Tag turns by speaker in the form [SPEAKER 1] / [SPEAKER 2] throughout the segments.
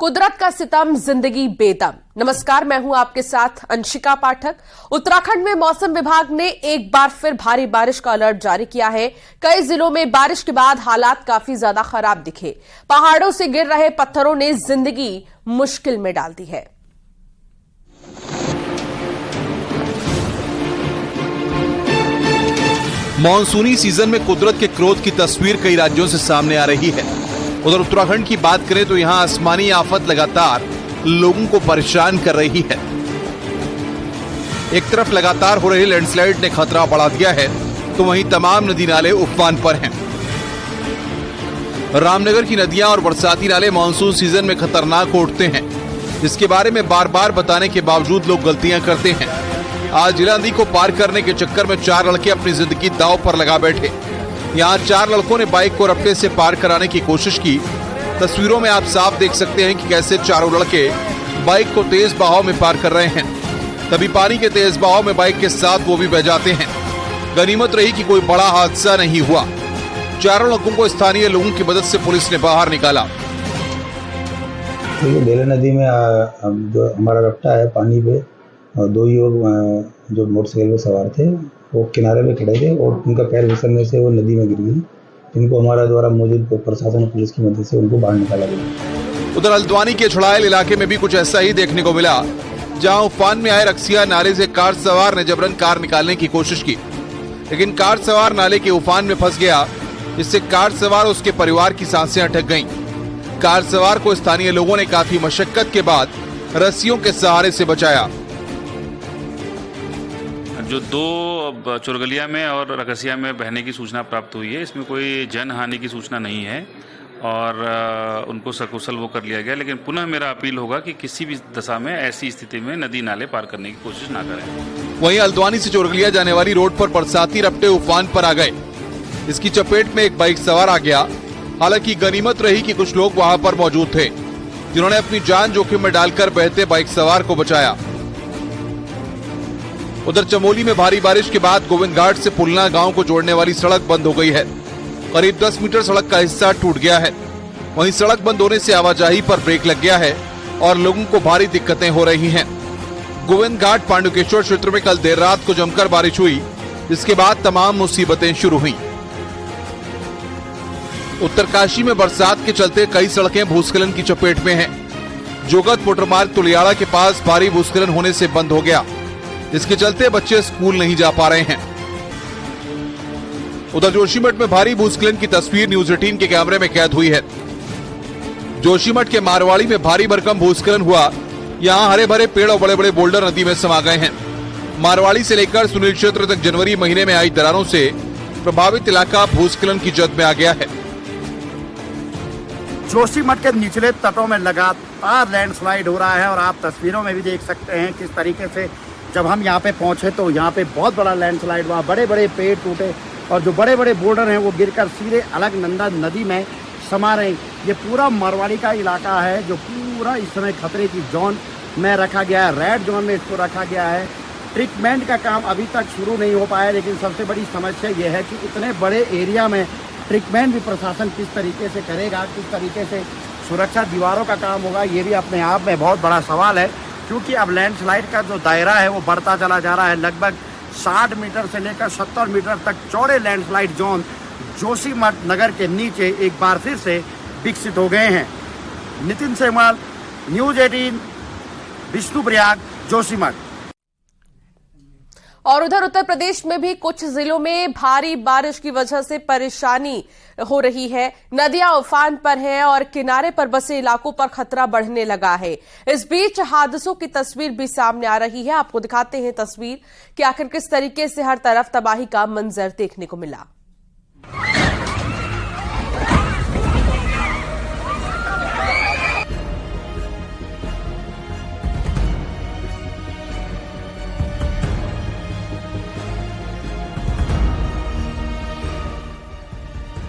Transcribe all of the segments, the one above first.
[SPEAKER 1] कुदरत का सितम, जिंदगी बेदम। नमस्कार, मैं हूं आपके साथ अंशिका पाठक। उत्तराखंड में मौसम विभाग ने एक बार फिर भारी बारिश का अलर्ट जारी किया है। कई जिलों में बारिश के बाद हालात काफी ज्यादा खराब दिखे। पहाड़ों से गिर रहे पत्थरों ने जिंदगी मुश्किल में डाल दी है।
[SPEAKER 2] मॉनसूनी सीजन में कुदरत के क्रोध की तस्वीर कई राज्यों से सामने आ रही है। उधर उत्तराखंड की बात करें तो यहां आसमानी आफत लगातार लोगों को परेशान कर रही है। एक तरफ लगातार हो रही लैंडस्लाइड ने खतरा बढ़ा दिया है, तो वहीं तमाम नदी नाले उफान पर हैं। रामनगर की नदियां और बरसाती नाले मानसून सीजन में खतरनाक उठते हैं। इसके बारे में बार बार बताने के बावजूद लोग गलतियां करते हैं। आज जिला नदी को पार करने के चक्कर में 4 लड़के अपनी जिंदगी दांव पर लगा बैठे। यहाँ 4 लड़कों ने बाइक को रफ्ते से पार कराने की कोशिश की। तस्वीरों में आप साफ देख सकते हैं कि कैसे चारों लड़के बाइक को तेज बहाव में पार कर रहे हैं। तभी पानी के तेज बहाव में बाइक के साथ वो भी बह जाते हैं। गनीमत रही कि कोई बड़ा हादसा नहीं हुआ। चारों लड़कों को स्थानीय लोगों की मदद से पुलिस ने बाहर निकाला।
[SPEAKER 3] बेला नदी में जो हमारा रफ्ता है पानी पे, और 2 युवक जो मोटरसाइकिल पे सवार थे वो किनारे पे खड़े थे और उनका पैर फिसलने से वो नदी में गिर गई, जिनको हमारा द्वारा मौजूद प्रशासन पुलिस की मदद से उनको बाहर निकाला गया।
[SPEAKER 2] उधर हल्द्वानी के छुड़ायल इलाके में भी कुछ ऐसा ही देखने को मिला, जहां उफान में आए रक्सिया नाले से कार सवार ने जबरन कार निकालने की कोशिश की, लेकिन कार सवार नाले के उफान में फंस गया, जिससे कार सवार उसके परिवार की सांसें अटक गईं। कार सवार को स्थानीय लोगों ने काफी मशक्कत के बाद रस्सियों के सहारे से बचाया।
[SPEAKER 4] जो 2 चुरगलिया में और रकसिया में बहने की सूचना प्राप्त हुई है, इसमें कोई जन हानि की सूचना नहीं है और उनको सकुशल वो कर लिया गया। लेकिन पुनः मेरा अपील होगा कि किसी भी दशा में ऐसी स्थिति में नदी नाले पार करने की कोशिश ना करें।
[SPEAKER 2] वहीं हल्द्वानी से चुरगलिया जाने वाली रोड पर बरसाती रपटे उफान पर आ गए। इसकी चपेट में एक बाइक सवार आ गया। हालांकि गनीमत रही कि कुछ लोग वहां पर मौजूद थे, जिन्होंने अपनी जान जोखिम में डालकर बहते बाइक सवार को बचाया। उधर चमोली में भारी बारिश के बाद गोविंद घाट से पुलना गांव को जोड़ने वाली सड़क बंद हो गई है। करीब 10 मीटर सड़क का हिस्सा टूट गया है। वहीं सड़क बंद होने से आवाजाही पर ब्रेक लग गया है और लोगों को भारी दिक्कतें हो रही हैं। गोविंद घाट पांडुकेश्वर क्षेत्र में कल देर रात को जमकर बारिश हुई, जिसके बाद तमाम मुसीबतें शुरू हुई। उत्तरकाशी में बरसात के चलते कई सड़कें भूस्खलन की चपेट में हैं। जोगत मोटरमार्ग तुलियाड़ा के पास भारी भूस्खलन होने से बंद हो गया, इसके चलते बच्चे स्कूल नहीं जा पा रहे हैं। उधर जोशीमठ में भारी भूस्खलन की तस्वीर न्यूज 18 के कैमरे में कैद हुई है। जोशीमठ के मारवाड़ी में भारी भरकम भूस्खलन हुआ। यहां हरे भरे पेड़ और बड़े बड़े बोल्डर नदी में समा गए हैं। मारवाड़ी से लेकर सुनील क्षेत्र तक जनवरी महीने में आई दरारों से प्रभावित इलाका भूस्खलन की जद में आ गया है।
[SPEAKER 5] जोशीमठ के निचले तटों में लगातार लैंडस्लाइड हो रहा है और आप तस्वीरों में भी देख सकते हैं किस तरीके से जब हम यहाँ पे पहुँचे तो यहाँ पे बहुत बड़ा लैंडस्लाइड हुआ। बड़े बड़े पेड़ टूटे और जो बड़े बड़े बोर्डर हैं वो गिरकर सीधे अलकनंदा नदी में समा रहे। ये पूरा मारवाड़ी का इलाका है जो पूरा इस समय खतरे की जोन में रखा गया है, रेड जोन में इसको रखा गया है। ट्रीटमेंट का काम अभी तक शुरू नहीं हो पाया, लेकिन सबसे बड़ी समस्या ये है कि इतने बड़े एरिया में ट्रीटमेंट भी प्रशासन किस तरीके से करेगा, किस तरीके से सुरक्षा दीवारों का काम होगा, ये भी अपने आप में बहुत बड़ा सवाल है। क्योंकि अब लैंडस्लाइड का जो दायरा है वो बढ़ता चला जा रहा है। लगभग 60 मीटर से लेकर 70 मीटर तक चौड़े लैंडस्लाइड जोन जोशीमठ नगर के नीचे एक बार फिर से विकसित हो गए हैं। नितिन सेमवाल, न्यूज 18, विष्णुप्रयाग, जोशीमठ।
[SPEAKER 1] और उधर उत्तर प्रदेश में भी कुछ जिलों में भारी बारिश की वजह से परेशानी हो रही है। नदियां उफान पर हैं और किनारे पर बसे इलाकों पर खतरा बढ़ने लगा है। इस बीच हादसों की तस्वीर भी सामने आ रही है। आपको दिखाते हैं तस्वीर कि आखिर किस तरीके से हर तरफ तबाही का मंजर देखने को मिला।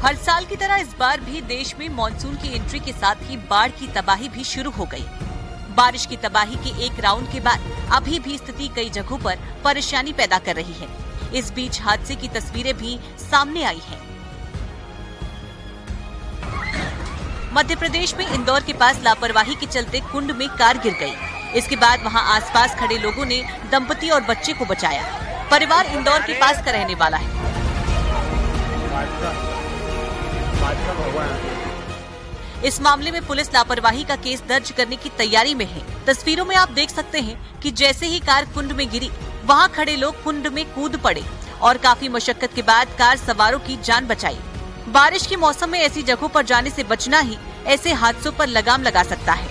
[SPEAKER 6] हर साल की तरह इस बार भी देश में मानसून की एंट्री के साथ ही बाढ़ की तबाही भी शुरू हो गई। बारिश की तबाही के एक राउंड के बाद अभी भी स्थिति कई जगहों पर परेशानी पैदा कर रही है। इस बीच हादसे की तस्वीरें भी सामने आई हैं। मध्य प्रदेश में इंदौर के पास लापरवाही के चलते कुंड में कार गिर गई। इसके बाद वहां आसपास खड़े लोगों ने दंपति और बच्चे को बचाया। परिवार इंदौर के पास का रहने वाला है। इस मामले में पुलिस लापरवाही का केस दर्ज करने की तैयारी में है। तस्वीरों में आप देख सकते हैं कि जैसे ही कार कुंड में गिरी, वहां खड़े लोग कुंड में कूद पड़े और काफी मशक्कत के बाद कार सवारों की जान बचाई। बारिश के मौसम में ऐसी जगहों पर जाने से बचना ही ऐसे हादसों पर लगाम लगा सकता है।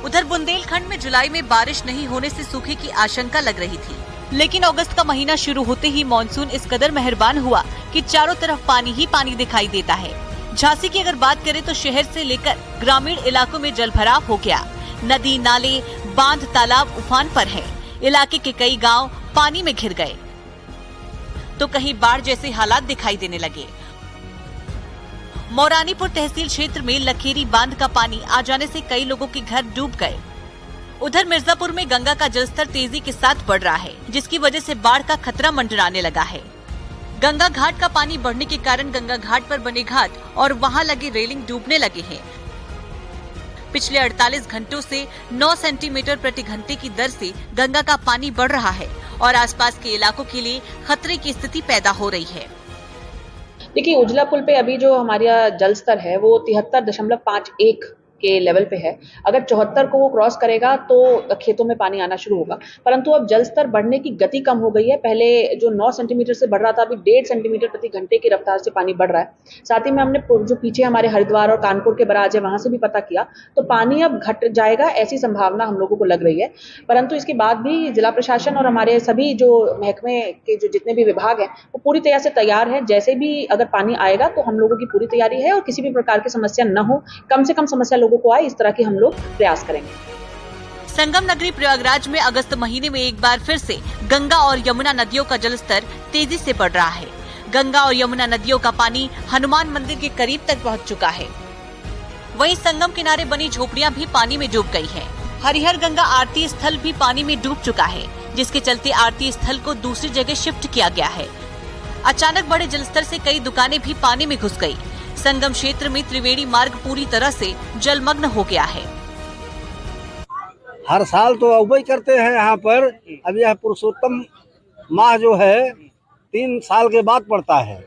[SPEAKER 6] उधर बुंदेलखंड में जुलाई में बारिश नहीं होने से सूखे की आशंका लग रही थी, लेकिन अगस्त का महीना शुरू होते ही मानसून इस कदर मेहरबान हुआ कि चारों तरफ पानी ही पानी दिखाई देता है। झांसी की अगर बात करें तो शहर से लेकर ग्रामीण इलाकों में जलभराव हो गया। नदी, नाले, बांध, तालाब उफान पर है। इलाके के कई गांव पानी में घिर गए तो कहीं बाढ़ जैसे हालात दिखाई देने लगे। मौरानीपुर तहसील क्षेत्र में लखेरी बांध का पानी आ जाने से कई लोगों के घर डूब गए। उधर मिर्जापुर में गंगा का जलस्तर तेजी के साथ बढ़ रहा है, जिसकी वजह से बाढ़ का खतरा मंडराने लगा है। गंगा घाट का पानी बढ़ने के कारण गंगा घाट पर बने घाट और वहां लगे रेलिंग डूबने लगे हैं। पिछले 48 घंटों से 9 सेंटीमीटर प्रति घंटे की दर से गंगा का पानी बढ़ रहा है और आसपास के इलाकों के लिए खतरे की स्थिति पैदा हो रही है।
[SPEAKER 7] देखिए, उजला पुल पे अभी जो हमारा जल स्तर है वो 73.51 के लेवल पे है। अगर 74 को वो क्रॉस करेगा तो खेतों में पानी आना शुरू होगा, परंतु अब जल स्तर बढ़ने की गति कम हो गई है। पहले जो 9 सेंटीमीटर से बढ़ रहा था, अभी 1.5 सेंटीमीटर प्रति घंटे की रफ्तार से पानी बढ़ रहा है। साथ ही में हमने जो पीछे हमारे हरिद्वार और कानपुर के बराज है वहां से भी पता किया तो पानी अब घट जाएगा, ऐसी संभावना हम लोगों को लग रही है। परंतु इसके बाद भी जिला प्रशासन और हमारे सभी जो महकमे के जो जितने भी विभाग हैं वो पूरी तरह से तैयार है। जैसे भी अगर पानी आएगा तो हम लोगों की पूरी तैयारी है और किसी भी प्रकार की समस्या न हो, कम से कम समस्या लोगों को आए, इस तरह के हम लोग प्रयास करेंगे।
[SPEAKER 6] संगम नगरी प्रयागराज में अगस्त महीने में एक बार फिर से गंगा और यमुना नदियों का जलस्तर तेजी से बढ़ रहा है। गंगा और यमुना नदियों का पानी हनुमान मंदिर के करीब तक पहुंच चुका है। वहीं संगम किनारे बनी झोपड़ियां भी पानी में डूब गई हैं। हरिहर गंगा आरती स्थल भी पानी में डूब चुका है, जिसके चलते आरती स्थल को दूसरी जगह शिफ्ट किया गया है। अचानक बढ़े जलस्तर से कई दुकानें भी पानी में घुस गई। संगम क्षेत्र में त्रिवेणी मार्ग पूरी तरह से जलमग्न हो गया है।
[SPEAKER 8] हर साल तो अवई करते हैं यहाँ पर। अब यह पुरुषोत्तम माह जो है 3 साल के बाद पड़ता है,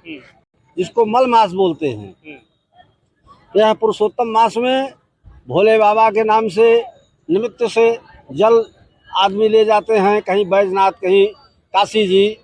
[SPEAKER 8] जिसको मल मास बोलते हैं। यह पुरुषोत्तम मास में भोले बाबा के नाम से निमित्त से जल आदमी ले जाते हैं, कहीं बैजनाथ, कहीं काशी जी,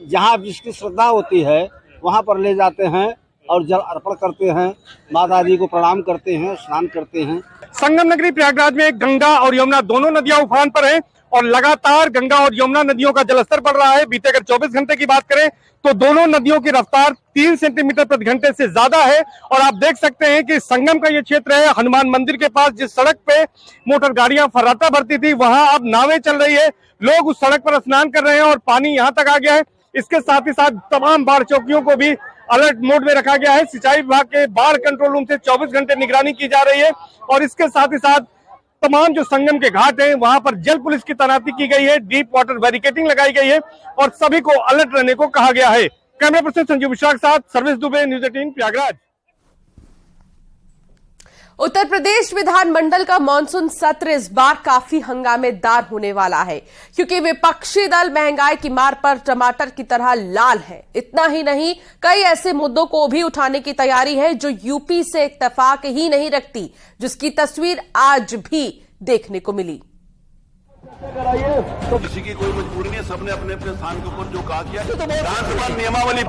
[SPEAKER 8] जहाँ जिसकी श्रद्धा होती है वहाँ पर ले जाते हैं और जल अर्पण करते हैं, माता जी को प्रणाम करते हैं, स्नान करते हैं।
[SPEAKER 9] संगम नगरी प्रयागराज में गंगा और यमुना दोनों नदियां उफान पर हैं और लगातार गंगा और यमुना नदियों का जलस्तर बढ़ रहा है। बीते अगर 24 घंटे की बात करें तो दोनों नदियों की रफ्तार 3 सेंटीमीटर प्रति घंटे से ज्यादा है। और आप देख सकते हैं कि संगम का ये क्षेत्र है, हनुमान मंदिर के पास जिस सड़क पे मोटर गाड़ियां फर्राटा भरती थी, वहां अब नावें चल रही है। लोग उस सड़क पर स्नान कर रहे हैं और पानी यहाँ तक आ गया है। इसके साथ ही साथ तमाम बाढ़ चौकियों को भी अलर्ट मोड में रखा गया है। सिंचाई विभाग के बाढ़ कंट्रोल रूम से 24 घंटे निगरानी की जा रही है और इसके साथ ही साथ तमाम जो संगम के घाट हैं वहां पर जल पुलिस की तैनाती की गई है, डीप वाटर बैरिकेडिंग लगाई गई है और सभी को अलर्ट रहने को कहा गया है। कैमरा पर्सन संजीव मिश्रा के साथ सर्विस दुबे, न्यूज 18 प्रयागराज।
[SPEAKER 1] उत्तर प्रदेश विधानमंडल का मॉनसून सत्र इस बार काफी हंगामेदार होने वाला है, क्योंकि विपक्षी दल महंगाई की मार पर टमाटर की तरह लाल है। इतना ही नहीं, कई ऐसे मुद्दों को भी उठाने की तैयारी है जो यूपी से इत्तेफाक ही नहीं रखती, जिसकी तस्वीर आज भी देखने को मिली।
[SPEAKER 10] तो किसी की कोई मजबूरी नहीं है, सबने अपने अपने स्थान के ऊपर जो कहा किया। विधानसभा नियमावली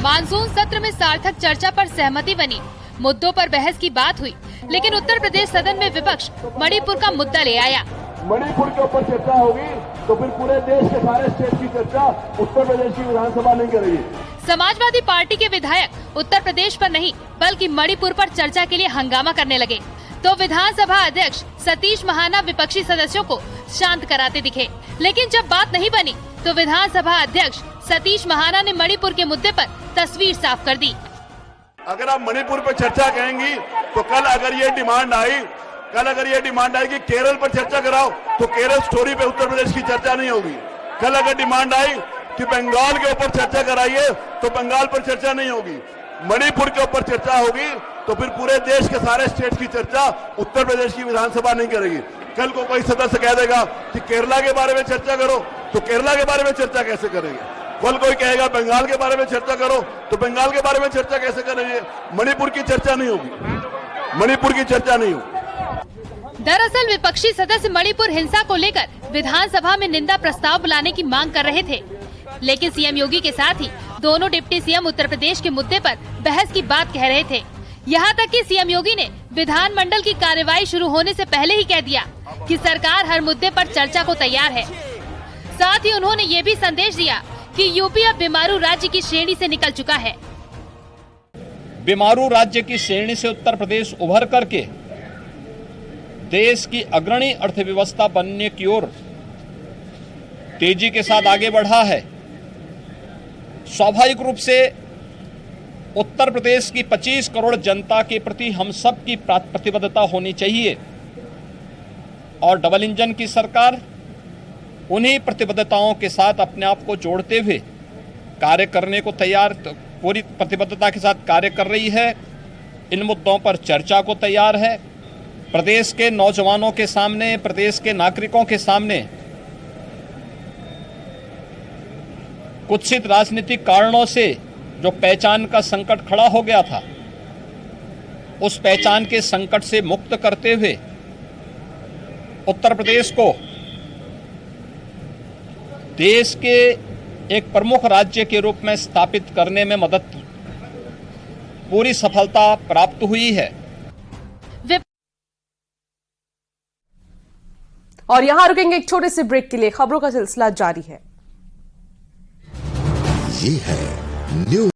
[SPEAKER 11] मानसून सत्र में सार्थक चर्चा पर सहमति बनी, मुद्दों पर बहस की बात हुई, लेकिन उत्तर प्रदेश सदन में विपक्ष मणिपुर का मुद्दा ले आया।
[SPEAKER 10] मणिपुर के ऊपर चर्चा होगी तो फिर पूरे देश के सारे स्टेट की चर्चा उत्तर प्रदेश की विधानसभा नहीं करेगी।
[SPEAKER 11] समाजवादी पार्टी के विधायक उत्तर प्रदेश पर नहीं बल्कि मणिपुर पर चर्चा के लिए हंगामा करने लगे, तो विधानसभा अध्यक्ष सतीश महाना विपक्षी सदस्यों को शांत कराते दिखे। लेकिन जब बात नहीं बनी तो विधानसभा अध्यक्ष सतीश महाना ने मणिपुर के मुद्दे पर तस्वीर साफ कर दी।
[SPEAKER 10] अगर आप मणिपुर पर चर्चा करेंगी तो कल अगर ये डिमांड आई कि केरल पर चर्चा कराओ तो केरल स्टोरी पे उत्तर प्रदेश की चर्चा नहीं होगी। कल अगर डिमांड आई कि बंगाल के ऊपर चर्चा कराइए, तो बंगाल पर चर्चा नहीं होगी। मणिपुर के ऊपर चर्चा होगी तो फिर पूरे देश के सारे स्टेट की चर्चा उत्तर प्रदेश की विधानसभा नहीं करेगी। कल को कोई सदस्य कह देगा कि केरला के बारे में चर्चा करो, तो केरला के बारे में चर्चा कैसे करेंगे? कल कोई कहेगा बंगाल के बारे में चर्चा करो, तो बंगाल के बारे में चर्चा कैसे करेंगे? मणिपुर की चर्चा नहीं होगी, मणिपुर की चर्चा नहीं होगी।
[SPEAKER 11] दरअसल विपक्षी सदस्य मणिपुर हिंसा को लेकर विधानसभा में निंदा प्रस्ताव बुलाने की मांग कर रहे थे, लेकिन सीएम योगी के साथ ही दोनों डिप्टी सीएम उत्तर प्रदेश के मुद्दे पर बहस की बात कह रहे थे। यहाँ तक कि सीएम योगी ने विधानमंडल की कार्यवाही शुरू होने से पहले ही कह दिया कि सरकार हर मुद्दे पर चर्चा को तैयार है। साथ ही उन्होंने ये भी संदेश दिया कि यूपी अब बीमारू राज्य की श्रेणी से निकल चुका है।
[SPEAKER 12] बीमारू राज्य की श्रेणी से उत्तर प्रदेश उभर करके देश की अग्रणी अर्थव्यवस्था बनने की ओर तेजी के साथ आगे बढ़ा है। स्वाभाविक रूप से उत्तर प्रदेश की 25 करोड़ जनता के प्रति हम सब की प्रतिबद्धता होनी चाहिए और डबल इंजन की सरकार उन्हीं प्रतिबद्धताओं के साथ अपने आप को जोड़ते हुए कार्य करने को तैयार, पूरी प्रतिबद्धता के साथ कार्य कर रही है। इन मुद्दों पर चर्चा को तैयार है। प्रदेश के नौजवानों के सामने, प्रदेश के नागरिकों के सामने कुत्सित राजनीतिक कारणों से जो पहचान का संकट खड़ा हो गया था, उस पहचान के संकट से मुक्त करते हुए उत्तर प्रदेश को देश के एक प्रमुख राज्य के रूप में स्थापित करने में मदद, पूरी सफलता प्राप्त हुई है।
[SPEAKER 1] और यहां रुकेंगे एक छोटे से ब्रेक के लिए। खबरों का सिलसिला जारी है।
[SPEAKER 13] ये है न्यूज।